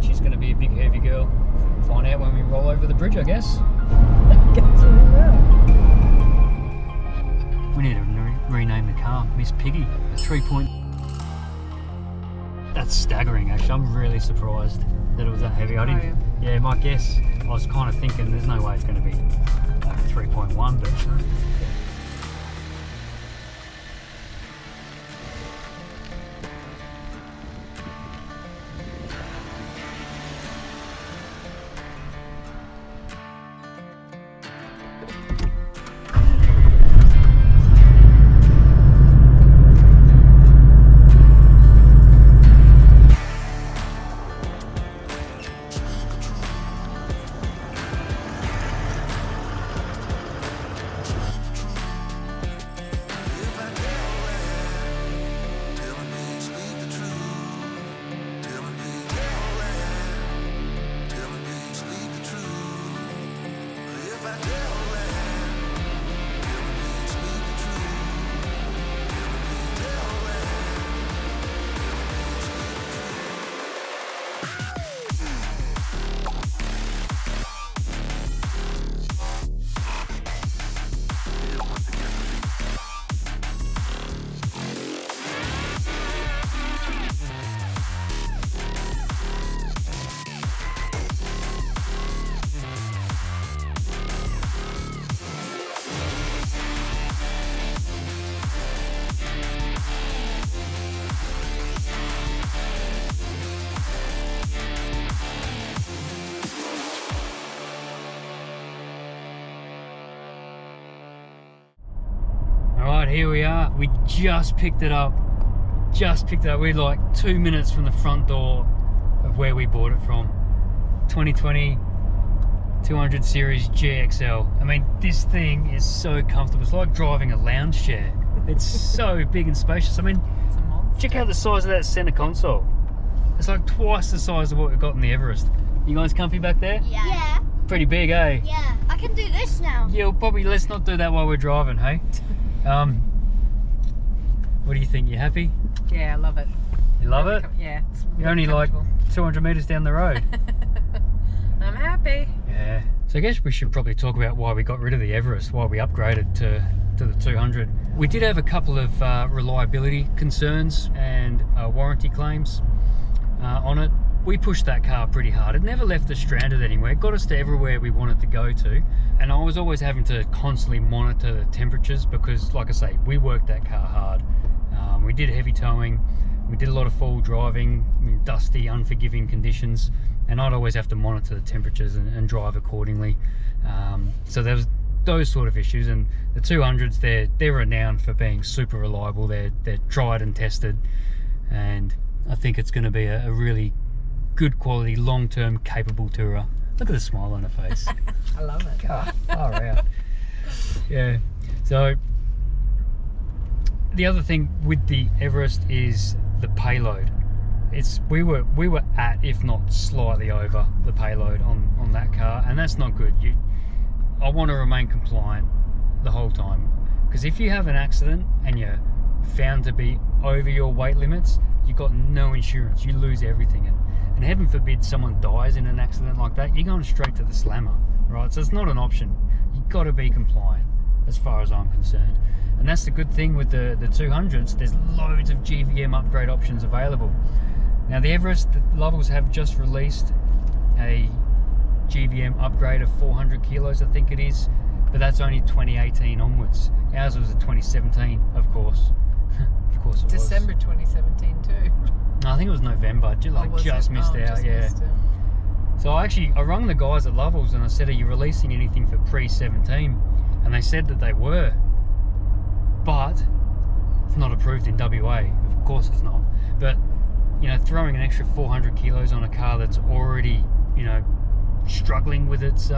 and she's going to be a big heavy girl. Find out when we roll over the bridge, I guess. We need to rename the car Miss Piggy. 3 That's staggering, actually. I'm really surprised that it was that heavy. I didn't. Yeah, my guess. I was kind of thinking there's no way it's going to be like 3.1, but. Here we are. We just picked it up. We're like 2 minutes from the front door of where we bought it from. 2020 200 series GXL. I mean, this thing is so comfortable. It's like driving a lounge chair. It's so big and spacious. I mean, check out the size of that center console. It's like twice the size of what we've got in the Everest. You guys comfy back there? Yeah. Pretty big, eh? Yeah. I can do this now. Yeah, well, probably let's not do that while we're driving, hey? What do you think? You happy? Yeah, I love it. You love it? Yeah. It's You're only like 200 meters down the road. I'm happy. Yeah. So I guess we should probably talk about why we got rid of the Everest, why we upgraded to the 200. We did have a couple of reliability concerns and warranty claims on it. We pushed that car pretty hard. It never left us stranded anywhere. It got us to everywhere we wanted to go to. And I was always having to constantly monitor the temperatures because, like I say, we worked that car hard. We did heavy towing. We did a lot of full driving in dusty, unforgiving conditions. And I'd always have to monitor the temperatures and drive accordingly. So there was those sort of issues. And the 200s, they're renowned for being super reliable. They're tried and tested. And I think it's going to be a really good quality, long-term, capable tourer. Look at the smile on her face. I love it. God, far out. Yeah. So the other thing with the Everest is the payload. We were at, if not slightly over, the payload on that car, and that's not good. I want to remain compliant the whole time, because if you have an accident and you're found to be over your weight limits, you've got no insurance. You lose everything, and heaven forbid someone dies in an accident like that, you're going straight to the slammer, right? So it's not an option. You've got to be compliant as far as I'm concerned. And that's the good thing with the 200s. There's loads of GVM upgrade options available. Now the Everest, the Lovels have just released a GVM upgrade of 400 kilos, I think it is, but that's only 2018 onwards. Ours was a 2017, of course. Of course it was. December 2017 too. No, I think it was November. Just missed out, yeah. So I rung the guys at Lovels and I said, are you releasing anything for pre-17? And they said that they were, but it's not approved in WA. Of course it's not. But, you know, throwing an extra 400 kilos on a car that's already, you know, struggling with its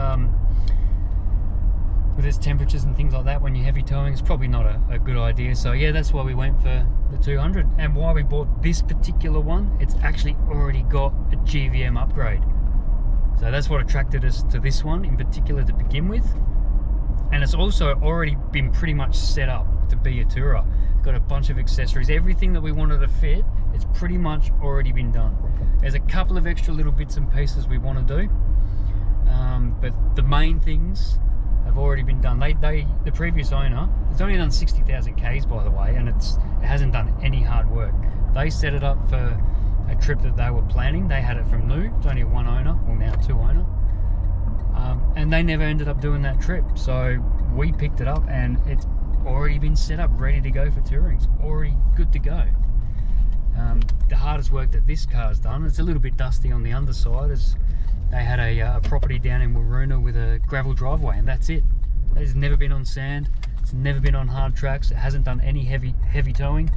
temperatures and things like that when you're heavy towing, is probably not a good idea. So yeah, that's why we went for the 200. And why we bought this particular one, it's actually already got a GVM upgrade. So that's what attracted us to this one in particular to begin with. And it's also already been pretty much set up to be a tourer. Got a bunch of accessories. Everything that we wanted to fit It's pretty much already been done. There's a couple of extra little bits and pieces we want to do, but the main things have already been done. The previous owner, it's only done 60,000 Ks by the way, and it hasn't done any hard work. They set it up for a trip that they were planning. They had it from new. It's only one owner, well now two owner, and they never ended up doing that trip. So we picked it up, and it's already been set up, ready to go for touring. It's already good to go. The hardest work that this car's done, it's a little bit dusty on the underside, is they had a property down in Waroona with a gravel driveway, and that's it. It's never been on sand, it's never been on hard tracks, it hasn't done any heavy towing.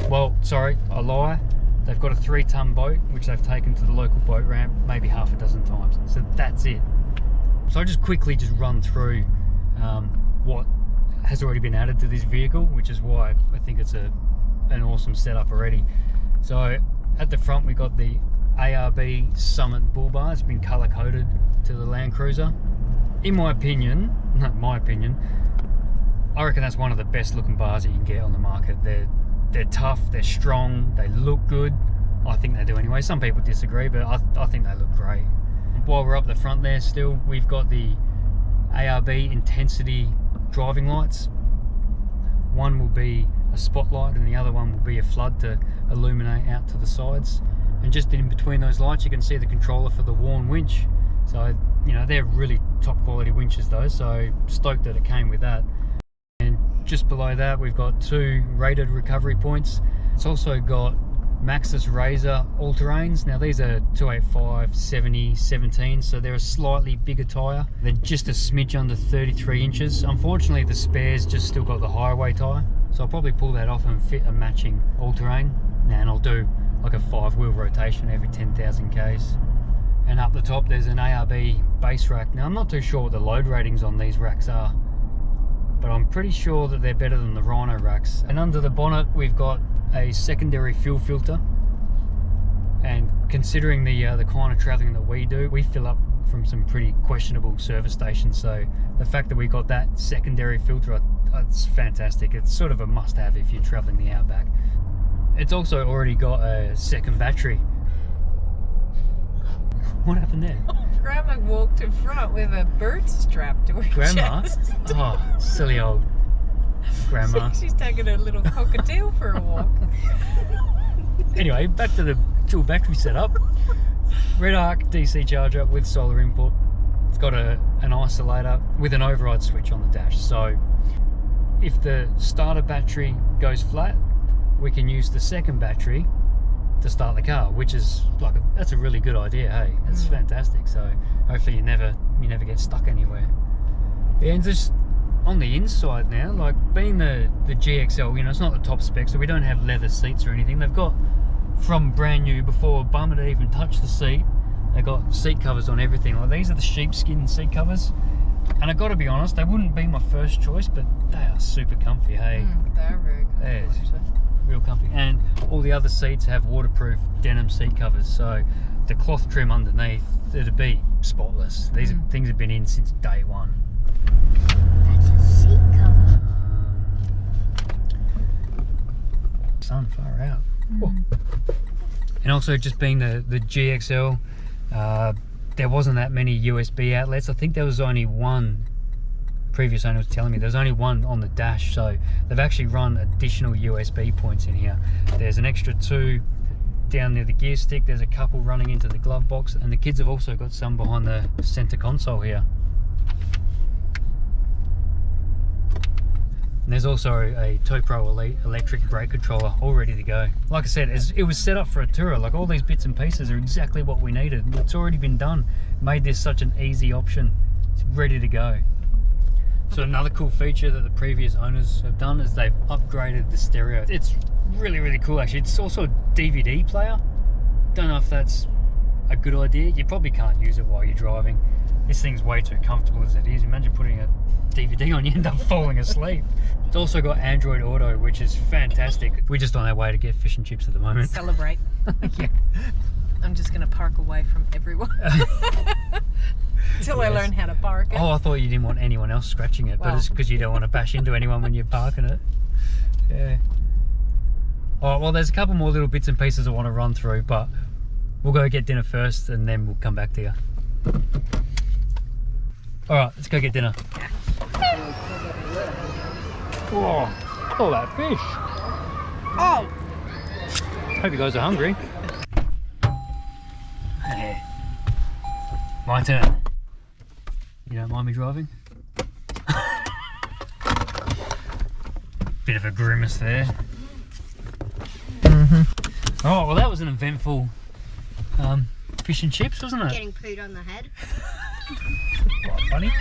Well, sorry, I lie. They've got a 3-ton boat, which they've taken to the local boat ramp maybe half a dozen times. So that's it. So I'll just quickly run through what has already been added to this vehicle, which is why I think it's an awesome setup already. So at the front we got the ARB Summit bull bar. It's been color coded to the Land Cruiser. In my opinion, not my opinion, I reckon that's one of the best looking bars that you can get on the market. They're tough, they're strong, they look good. I think they do anyway. Some people disagree, but I think they look great. While we're up the front there still, we've got the ARB Intensity driving lights. One will be a spotlight and the other one will be a flood to illuminate out to the sides. And just in between those lights you can see the controller for the Warn winch. So, you know, they're really top quality winches though, so stoked that it came with that. And just below that we've got 2 rated recovery points. It's also got Maxxis Razor all-terrains. Now these are 285, 70, 17, so they're a slightly bigger tyre. They're just a smidge under 33 inches. Unfortunately the spares just still got the highway tyre, so I'll probably pull that off and fit a matching all-terrain. And I'll do like a 5-wheel rotation every 10,000 Ks. And up the top there's an ARB base rack. Now I'm not too sure what the load ratings on these racks are, but I'm pretty sure that they're better than the Rhino racks. And under the bonnet we've got a secondary fuel filter, and considering the kind of travelling that we do, we fill up from some pretty questionable service stations, so the fact that we got that secondary filter, it's fantastic. It's sort of a must-have if you're travelling the outback. It's also already got a second battery. What happened there? Grandma walked in front with a bird strapped to her Grandma? chest. Oh, silly old Grandma. She's taking her little cockatiel for a walk. Anyway, back to the dual battery setup. Red arc DC charger with solar input. It's got an isolator with an override switch on the dash. So if the starter battery goes flat, we can use the second battery to start the car, which is like that's a really good idea. Hey, that's fantastic. So hopefully you never get stuck anywhere. Yeah, and just on the inside now, like being the GXL, you know, it's not the top spec, so we don't have leather seats or anything. They've got, from brand new, before bum had even touched the seat, they got seat covers on everything. Like these are the sheepskin seat covers, and I got to be honest, they wouldn't be my first choice, but they are super comfy. Hey, They're very comfortable, They're actually. real comfy. And all the other seats have waterproof denim seat covers, so the cloth trim underneath, it'd be spotless. These things have been in since day one. That's a seat cover. Sun far out. Oh. And also, just being the GXL, there wasn't that many USB outlets. I think there was only one. Previous owner was telling me there's only one on the dash, so they've actually run additional USB points in here. There's an extra 2 down near the gear stick, there's a couple running into the glove box, and the kids have also got some behind the center console here. And there's also a TowPro Elite electric brake controller all ready to go. Like I said, it was set up for a tourer. Like all these bits and pieces are exactly what we needed. It's already been done. Made this such an easy option. It's ready to go. So another cool feature that the previous owners have done is they've upgraded the stereo. It's really, really cool actually. It's also a DVD player. Don't know if that's a good idea. You probably can't use it while you're driving. This thing's way too comfortable as it is. Imagine putting a DVD on, you end up falling asleep. It's also got Android Auto, which is fantastic. We're just on our way to get fish and chips at the moment. Celebrate. Yeah. I'm just going to park away from everyone. Till I learn how to park it. Oh, I thought you didn't want anyone else scratching it, but it's because you don't want to bash into anyone when you're parking it. Yeah. All right, well, there's a couple more little bits and pieces I want to run through, but we'll go get dinner first and then we'll come back to you. All right, let's go get dinner. Oh, all that fish. Oh. Hope you guys are hungry. Hey, my turn. You don't mind me driving? Bit of a grimace there. Oh, well, that was an eventful fish and chips, wasn't it? Getting pooed on the head. Quite funny.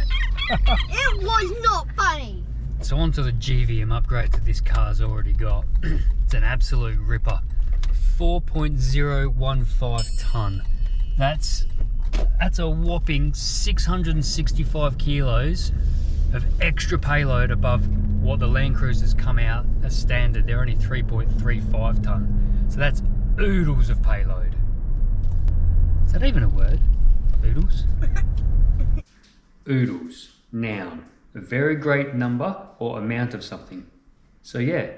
It was not funny. So on to the GVM upgrade that this car's already got. It's an absolute ripper. 4.015 tonne. That's a whopping 665 kilos of extra payload above what the Land Cruisers come out as standard. They're only 3.35 tonne. So that's oodles of payload. Is that even a word? Oodles? Oodles, noun. A very great number or amount of something. So yeah,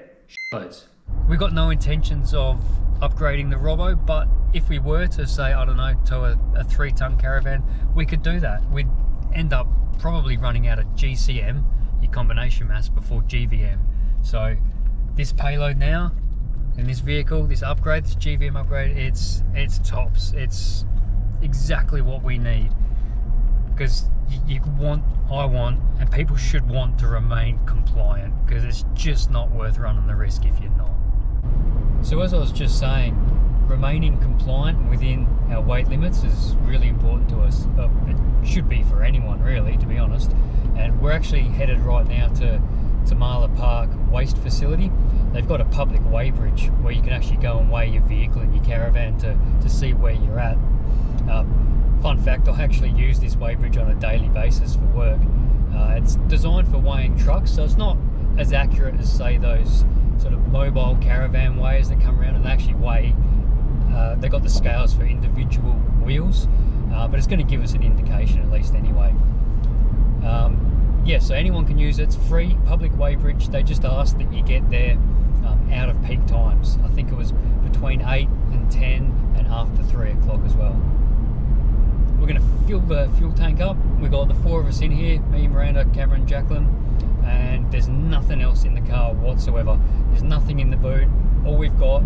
shitloads. We got no intentions of upgrading the Robbo, but if we were to say, I don't know, to a 3-tonne caravan, we could do that. We'd end up probably running out of GCM, your combination mass, before GVM. So this payload now in this vehicle, this upgrade, this GVM upgrade, it's tops. It's exactly what we need, because I want, and people should want to remain compliant, because it's just not worth running the risk if you're not. So as I was just saying, remaining compliant within our weight limits is really important to us. It should be for anyone really, to be honest. And we're actually headed right now to Marla Park waste facility. They've got a public weighbridge where you can actually go and weigh your vehicle and your caravan to see where you're at. Fun fact, I actually use this weighbridge on a daily basis for work. It's designed for weighing trucks, so it's not as accurate as, say, those sort of mobile caravan weighers that come around and actually weigh. They've got the scales for individual wheels, but it's going to give us an indication at least anyway. Yeah, so anyone can use it. It's free, public weighbridge. They just ask that you get there out of peak times. I think it was between 8 and 10 and after 3 o'clock as well. We're going to fill the fuel tank up. We've got the 4 of us in here, me, Miranda, Cameron, Jacqueline, and there's nothing else in the car whatsoever. There's nothing in the boot. All we've got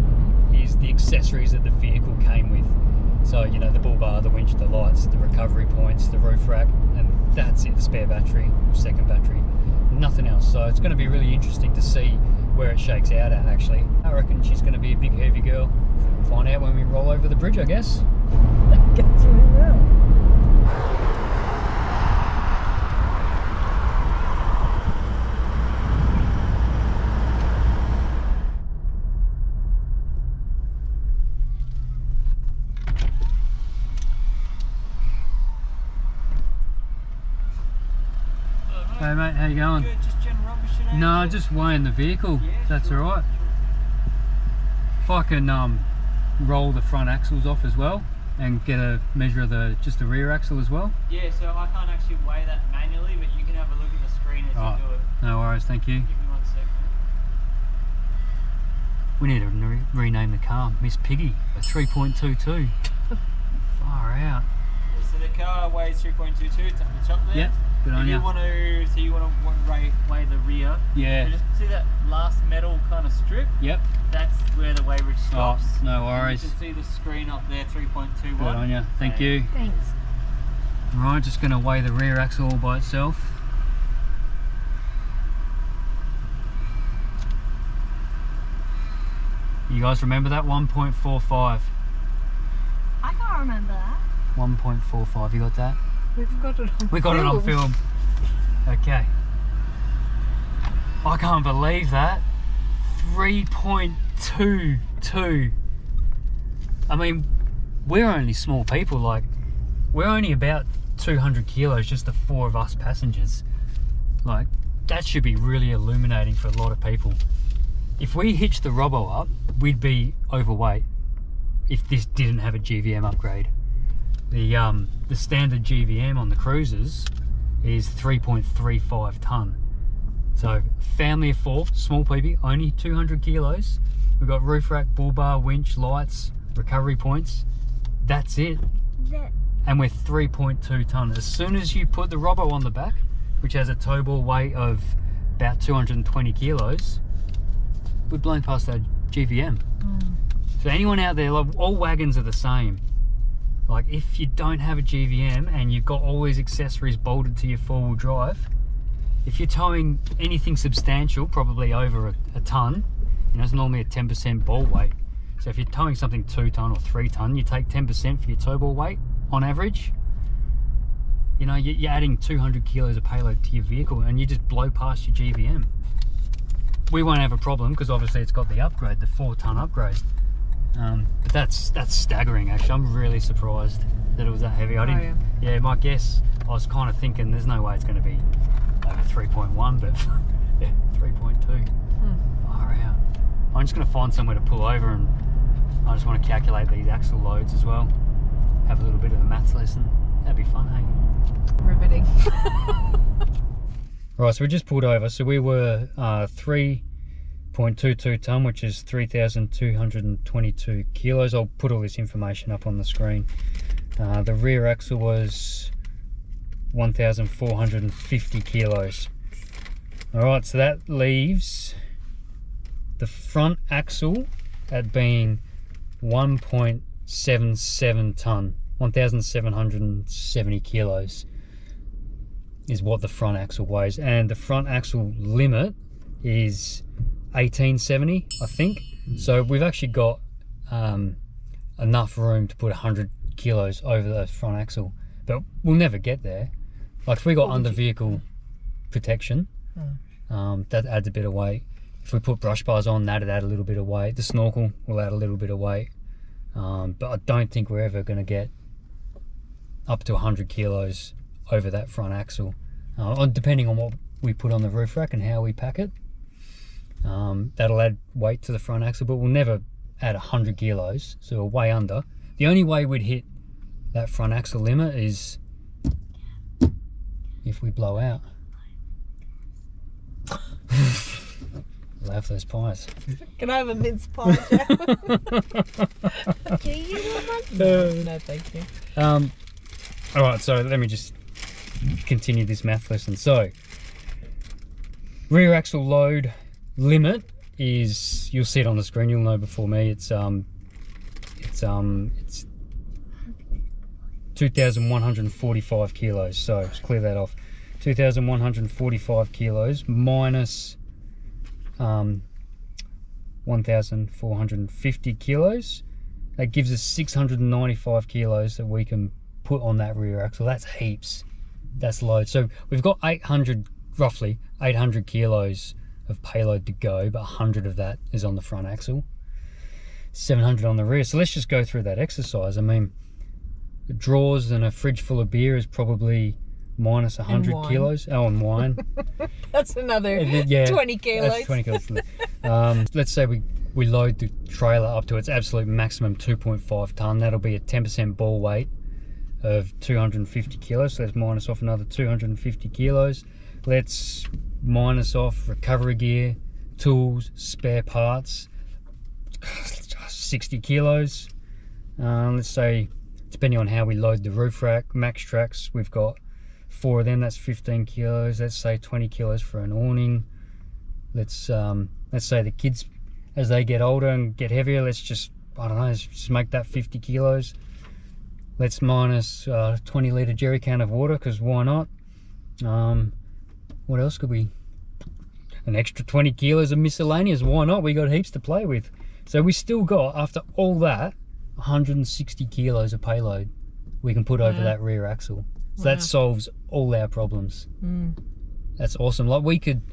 is the accessories that the vehicle came with. So, you know, the bull bar, the winch, the lights, the recovery points, the roof rack, and that's it, the spare battery, second battery, nothing else. So it's going to be really interesting to see where it shakes out at, actually. I reckon she's going to be a big, heavy girl. Find out when we roll over the bridge, I guess. Gets really well. Hey mate, how you going? Good, just general rubbish today. No, just weighing the vehicle, if that's sure. alright. If I can roll the front axles off as well and get a measure of just the rear axle as well. Yeah, so I can't actually weigh that manually, but you can have a look at the screen as you do it. No worries, thank you. Give me 1 second. We need to rename the car Miss Piggy, a 3.22. Far out. Yeah, so the car weighs 3.22, it's up the top there. Yep, good on you. You want to weigh the rear. Yeah. So just see that last metal kind of strip? Yep. That's where the weighbridge stops. Oh, no worries. You can see the screen up there, 3.21. Good on you, thank you. Thanks. Right, just going to weigh the rear axle all by itself. You guys remember that? 1.45. I can't remember that. 1.45, you got that? We've got it on We got it on film. Okay. I can't believe that. 3.22. I mean, we're only small people, like, we're only about 200 kilos, just the 4 of us passengers. Like, that should be really illuminating for a lot of people. If we hitched the Robbo up, we'd be overweight if this didn't have a GVM upgrade. The standard GVM on the cruisers is 3.35 tonne. So family of 4, small peepee, only 200 kilos. We've got roof rack, bull bar, winch, lights, recovery points. That's it. And we're 3.2 tonne. As soon as you put the Robbo on the back, which has a tow ball weight of about 220 kilos, we're blown past our GVM. So anyone out there, like, all wagons are the same. Like, if you don't have a GVM and you've got all these accessories bolted to your four-wheel drive, if you're towing anything substantial, probably over a tonne, you know, it's normally a 10% ball weight. So if you're towing something 2 tonne or 3 tonne, you take 10% for your tow ball weight on average. You know, you're adding 200 kilos of payload to your vehicle and you just blow past your GVM. We won't have a problem because obviously it's got the upgrade, the 4 tonne upgrade. But that's staggering actually. I'm really surprised that it was that heavy. I didn't. Yeah, my guess, I was kind of thinking there's no way it's going to be over 3.1, but yeah, 3.2. Far out. I'm just going to find somewhere to pull over, and I just want to calculate these axle loads as well. Have a little bit of a maths lesson. That'd be fun, hey? Riveting. Right, so we just pulled over. So we were 3.22 tonne, which is 3,222 kilos. I'll put all this information up on the screen. The rear axle was 1,450 kilos. All right, so that leaves the front axle at being 1.77 tonne, 1,770 kilos is what the front axle weighs, and the front axle limit is 1870, I think. So we've actually got enough room to put 100 kilos over the front axle, but we'll never get there. Like, if we got under vehicle protection, that adds a bit of weight. If we put brush bars on, that'd add a little bit of weight. The snorkel will add a little bit of weight, but I don't think we're ever going to get up to 100 kilos over that front axle, depending on what we put on the roof rack and how we pack it. That'll add weight to the front axle, but we'll never add 100 kilos, so we're way under. The only way we'd hit that front axle limit is if we blow out. Love those pies. Can I have a mince pie, Joe? Do you want one? No, thank you. All right, so let me just continue this math lesson. So, rear axle load limit is, you'll see it on the screen, you'll know before me, it's 2,145 kilos. So let's clear that off. 2,145 kilos minus 1,450 kilos. That gives us 695 kilos that we can put on that rear axle. That's heaps. That's load. So we've got 800, roughly 800 kilos of payload to go, but 100 of that is on the front axle, 700 on the rear. So let's just go through that exercise. I mean, the drawers and a fridge full of beer is probably minus 100 kilos. Oh, and wine. That's another 20 kilos. That's 20 kilos. Let's say we load the trailer up to its absolute maximum 2.5 tonne. That'll be a 10% ball weight of 250 kilos. So let's minus off another 250 kilos. Let's minus off recovery gear, tools, spare parts, 60 kilos. Let's say, depending on how we load the roof rack, max tracks, we've got 4 of them, that's 15 kilos. Let's say 20 kilos for an awning. Let's say the kids, as they get older and get heavier, let's just, I don't know, let's just make that 50 kilos. Let's minus 20 litre jerry can of water, because why not? What else could we? An extra 20 kilos of miscellaneous, why not? We got heaps to play with. So we still got, after all that, 160 kilos of payload we can put over that rear axle. So that solves all our problems. That's awesome. Like, we could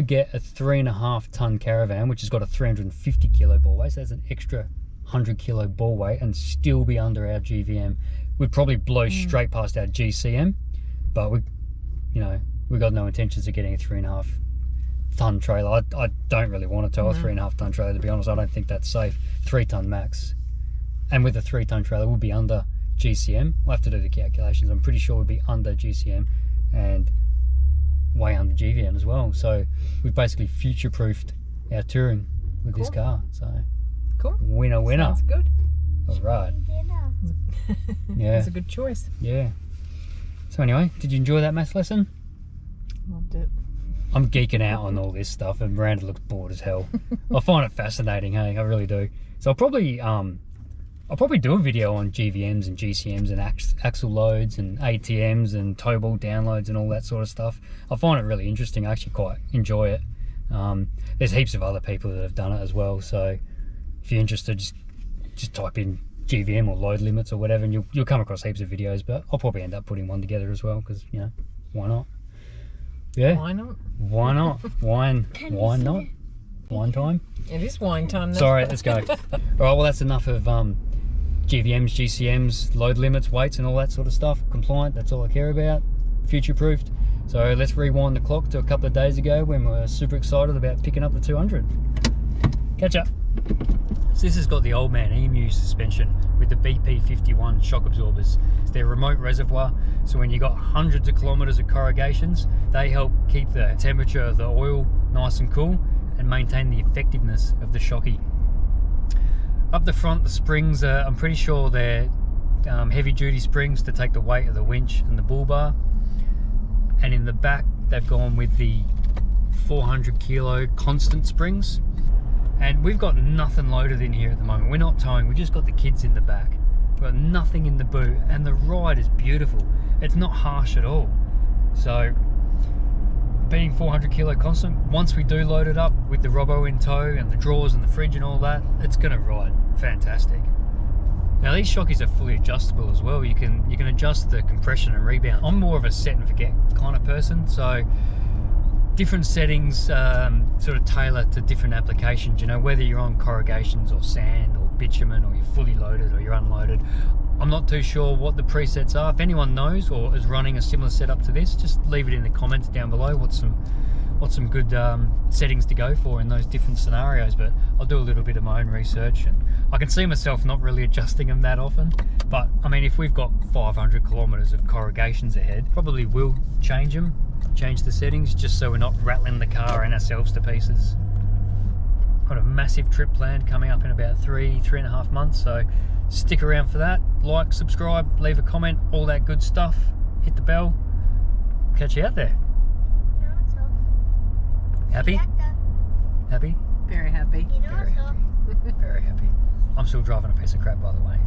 get a 3.5 tonne caravan, which has got a 350 kilo ball weight, so that's an extra 100 kilo ball weight, and still be under our GVM. We'd probably blow straight past our GCM, but we got no intentions of getting a 3.5 tonne trailer. I don't really want to tow a 3.5 tonne trailer, to be honest. I don't think that's safe. 3 tonne max, and with a 3 tonne trailer we'll be under GCM. We'll have to do the calculations. I'm pretty sure we'll be under GCM, and way under GVM as well. So we've basically future-proofed our touring with this car. So Cool. winner. Sounds good. All right. Dinner. Yeah. It's a good choice. Yeah. So anyway, did you enjoy that maths lesson? Loved it. I'm geeking out on all this stuff, and Miranda looks bored as hell. I find it fascinating, hey, I really do. So I'll probably do a video on GVMs and GCMs and axle loads and ATMs and tow ball downloads and all that sort of stuff. I find it really interesting. I actually quite enjoy it. There's heaps of other people that have done it as well. So if you're interested, just type in GVM or load limits or whatever, and you'll come across heaps of videos. But I'll probably end up putting one together as well, because you know, why not? Yeah. Why not? Why not? Wine not? Wine time? It is wine time now. Sorry, let's go. All right, well, that's enough of GVMs, GCMs, load limits, weights, and all that sort of stuff. Compliant, that's all I care about. Future-proofed. So let's rewind the clock to a couple of days ago when we were super excited about picking up the 200. Catch up. So this has got the old man EMU suspension with the BP51 shock absorbers. It's their remote reservoir, so when you've got hundreds of kilometres of corrugations, they help keep the temperature of the oil nice and cool and maintain the effectiveness of the shocky. Up the front, the springs are, I'm pretty sure they're heavy duty springs to take the weight of the winch and the bull bar. And in the back, they've gone with the 400 kilo constant springs. And we've got nothing loaded in here at the moment. We're not towing, we just got the kids in the back. We've got nothing in the boot, and the ride is beautiful. It's not harsh at all. So, being 400 kilo constant, once we do load it up with the Robbo in tow and the drawers and the fridge and all that, it's gonna ride fantastic. Now these shockies are fully adjustable as well. You can adjust the compression and rebound. I'm more of a set and forget kind of person, so different settings sort of tailor to different applications. You know, whether you're on corrugations or sand or bitumen, or you're fully loaded or you're unloaded. I'm not too sure what the presets are. If anyone knows or is running a similar setup to this, just leave it in the comments down below. What's some good settings to go for in those different scenarios. But I'll do a little bit of my own research, and I can see myself not really adjusting them that often. But I mean, if we've got 500 kilometers of corrugations ahead, probably will change the settings, just so we're not rattling the car and ourselves to pieces. Got a massive trip planned coming up in about 3.5 months, so stick around for that. Like, subscribe, leave a comment, all that good stuff. Hit the bell. Catch you out there. Happy? Happy? Very happy. Very happy. Very happy. I'm still driving a piece of crap, by the way.